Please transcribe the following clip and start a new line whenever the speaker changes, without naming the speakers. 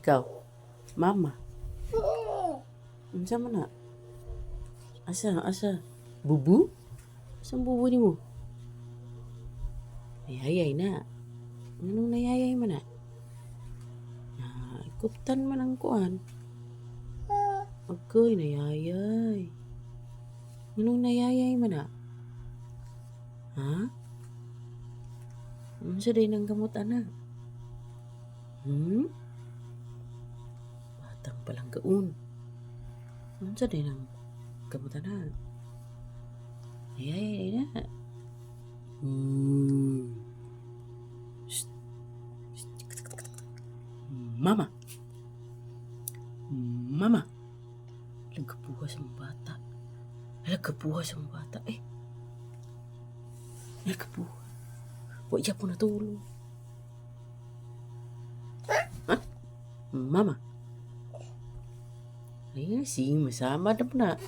Ikaw? Mama? Unsa man na? Asa? Bubu? Asang bubu ni mo? Ayayay na. Anong nayayay man na? Kuptan man ang kuan. Agoy, nayayay. Anong nayayay man na? Ha? Unsa day nang gamot ana? Batang palang gaun. Unsa day nang gamot ana? Ayayay na. Shh. Mama. Nagkapuha sa mga bata. Nagkapuha. Wala po natulog. Ha? Mama. Ay, sige, masama na po na.